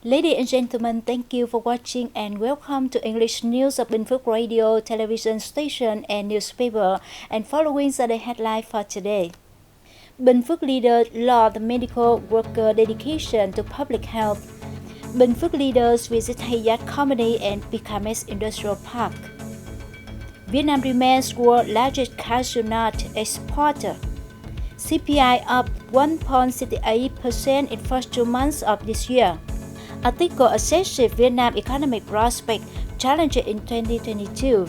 Ladies and gentlemen, thank you for watching and welcome to English News of Binh Phuoc Radio, television station and newspaper, and following are the headlines for today. Binh Phuoc leader laud medical worker dedication to public health. Binh Phuoc leaders visit HAYAT Company and Becamex Industrial Park. Vietnam remains world's largest cashew nut exporter. CPI up 1.68% in first 2 months of this year. Article assesses Vietnam economic prospect challenges in 2022.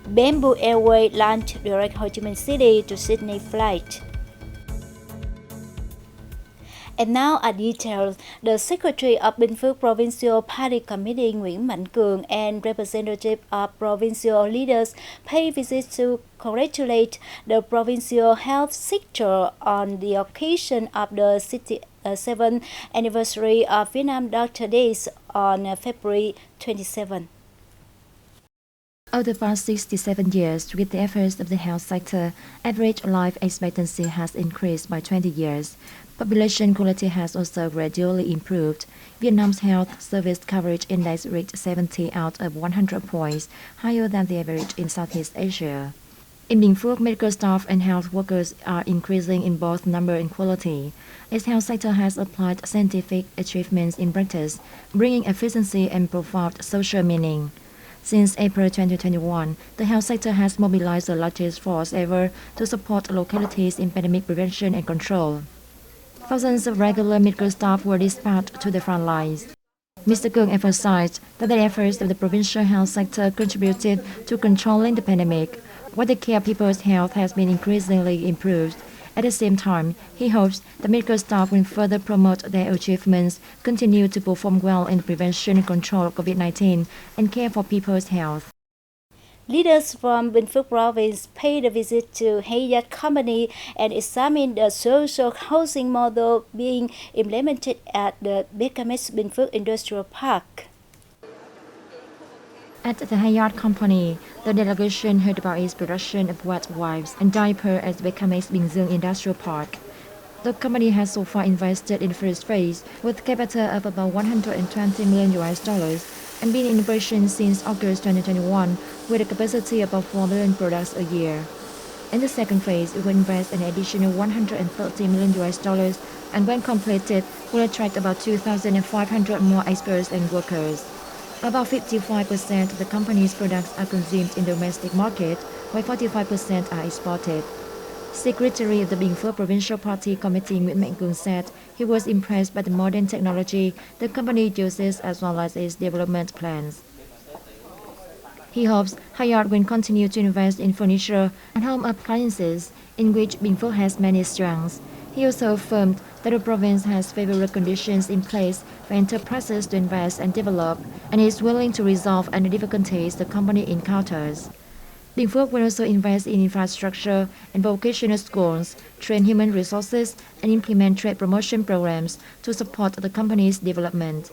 Bamboo Airways launched direct Ho Chi Minh City to Sydney flight. And now are details. The Secretary of Binh Phuoc Provincial Party Committee Nguyễn Mạnh Cường and representatives of provincial leaders pay visits to congratulate the provincial health sector on the occasion of the 67th anniversary of Vietnam Doctor Days on February 27. Over the past 67 years, with the efforts of the health sector, average life expectancy has increased by 20 years. Population quality has also gradually improved. Vietnam's health service coverage index reached 70 out of 100 points, higher than the average in Southeast Asia. In Binh Phuoc, medical staff and health workers are increasing in both number and quality. Its health sector has applied scientific achievements in practice, bringing efficiency and profound social meaning. Since April 2021, the health sector has mobilized the largest force ever to support localities in pandemic prevention and control. Thousands of regular medical staff were dispatched to the front lines. Mr. Cường emphasized that the efforts of the provincial health sector contributed to controlling the pandemic, while the care of people's health has been increasingly improved. At the same time, he hopes the medical staff will further promote their achievements, continue to perform well in the prevention and control of COVID-19, and care for people's health. Leaders from Binh Phuoc province paid a visit to HAYAT Company and examined the social housing model being implemented at the Becamex Binh Phuoc Industrial Park. At the HAYAT Company, the delegation heard about its production of wet wipes and diapers at Becamex Bình Dương Industrial Park. The company has so far invested in the first phase with capital of about $120 million and been in operation since August 2021 with a capacity of about 4 million products a year. In the second phase, it will invest an additional $130 million and when completed, will attract about 2,500 more experts and workers. About 55% of the company's products are consumed in the domestic market, while 45% are exported. Secretary of the Binh Phuoc Provincial Party Committee Nguyễn Mạnh Cường said he was impressed by the modern technology the company uses as well as its development plans. He hopes HAYAT will continue to invest in furniture and home appliances, in which Binh Phuoc has many strengths. He also affirmed that the province has favorable conditions in place for enterprises to invest and develop, and is willing to resolve any difficulties the company encounters. Binh Phuoc will also invest in infrastructure and vocational schools, train human resources, and implement trade promotion programs to support the company's development.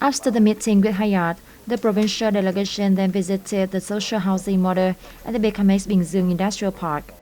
After the meeting with HAYAT, the provincial delegation then visited the social housing model at the Becamex Bình Dương Industrial Park.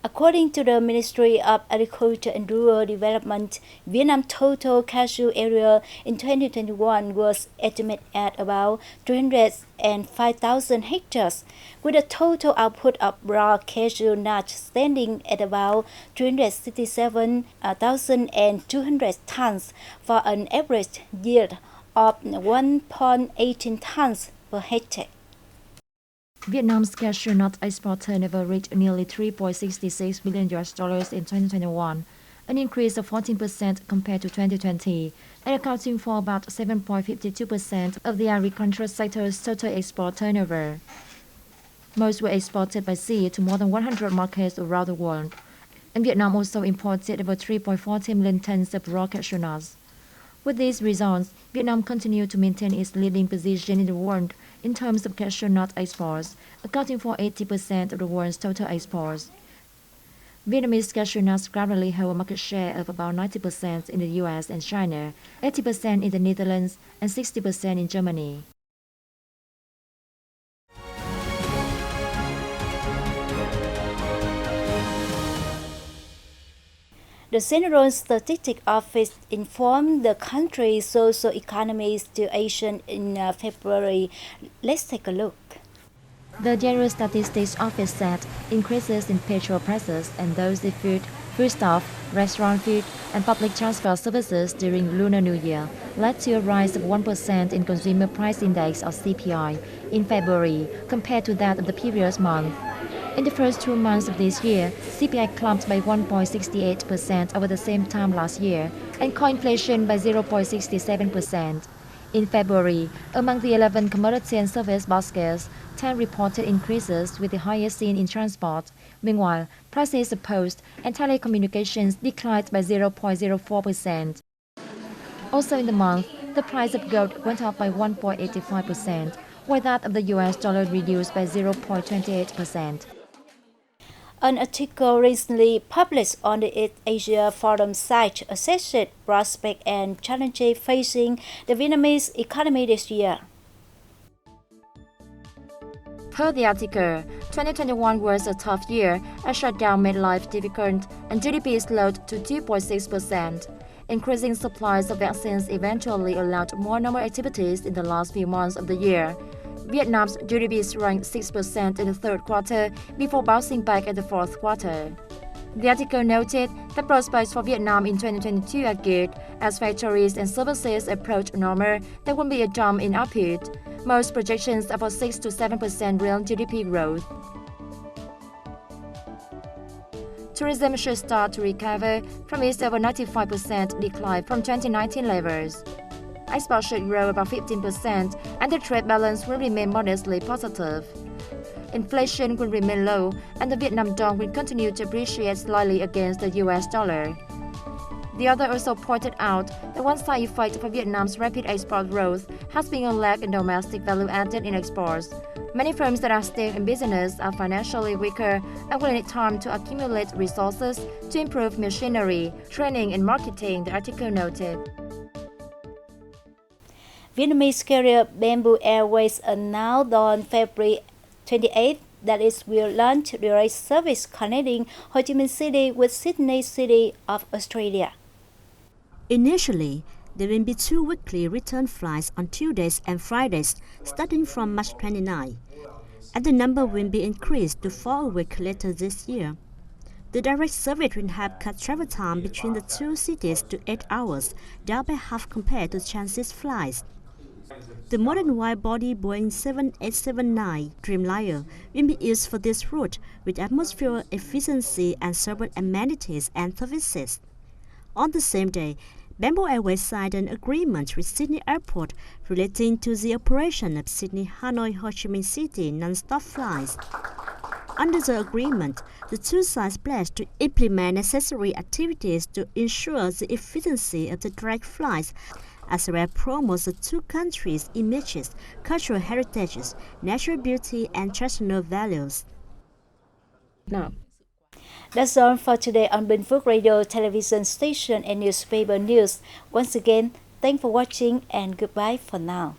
According to the Ministry of Agriculture and Rural Development, Vietnam's total cashew area in 2021 was estimated at about 305,000 hectares, with a total output of raw cashew nuts standing at about 367,200 tons for an average yield of 1.18 tons per hectare. Vietnam's cashew nut export turnover reached nearly $3.66 billion in 2021, an increase of 14% compared to 2020, and accounting for about 7.52% of the agricultural sector's total export turnover. Most were exported by sea to more than 100 markets around the world, and Vietnam also imported over 3.40 million tons of raw cashew nuts. With these results, Vietnam continued to maintain its leading position in the world in terms of cashew nut exports, accounting for 80% of the world's total exports. Vietnamese cashew nuts currently hold a market share of about 90% in the US and China, 80% in the Netherlands, and 60% in Germany. The General Statistics Office informed the country's socio-economic situation in February. Let's take a look. The General Statistics Office said increases in petrol prices and those in foodstuff, restaurant food, and public transport services during Lunar New Year led to a rise of 1% in Consumer Price Index or CPI in February compared to that of the previous month. In the first 2 months of this year, CPI climbed by 1.68% over the same time last year and core inflation by 0.67%. In February, among the 11 commodity and service baskets, 10 reported increases, with the highest seen in transport. Meanwhile, prices of post and telecommunications declined by 0.04%. Also in the month, the price of gold went up by 1.85%, while that of the US dollar reduced by 0.28%. An article recently published on the East Asia Forum site assessed prospects and challenges facing the Vietnamese economy this year. Per the article, 2021 was a tough year as shutdown made life difficult and GDP slowed to 2.6%. Increasing supplies of vaccines eventually allowed more normal activities in the last few months of the year. Vietnam's GDP ranked 6% in the third quarter before bouncing back in the fourth quarter. The article noted that prospects for Vietnam in 2022 are good. As factories and services approach normal, there will be a jump in output. Most projections are for 6 to 7% real GDP growth. Tourism should start to recover from its over 95% decline from 2019 levels. Export should grow about 15% and the trade balance will remain modestly positive. Inflation will remain low and the Vietnam dong will continue to appreciate slightly against the US dollar. The author also pointed out that one side effect for Vietnam's rapid export growth has been a lack in domestic value added in exports. Many firms that are still in business are financially weaker and will need time to accumulate resources to improve machinery, training and marketing, the article noted. Vietnamese carrier Bamboo Airways announced on February 28 that it will launch direct service connecting Ho Chi Minh City with Sydney City of Australia. Initially, there will be 2 weekly return flights on Tuesdays and Fridays starting from March 29, and the number will be increased to 4 a week later this year. The direct service will have cut travel time between the 2 cities to 8 hours, down by half compared to transit flights. The modern wide-body Boeing 7879 Dreamliner will be used for this route with atmospheric efficiency and several amenities and services. On the same day, Bamboo Airways signed an agreement with Sydney Airport relating to the operation of Sydney Hanoi Ho Chi Minh City non-stop flights. Under the agreement, the 2 sides pledged to implement necessary activities to ensure the efficiency of the direct flights, as well as promote the 2 countries' images, cultural heritages, natural beauty, and traditional values. Now, that's all for today on Binh Phuoc Radio, television station, and newspaper news. Once again, thanks for watching and goodbye for now.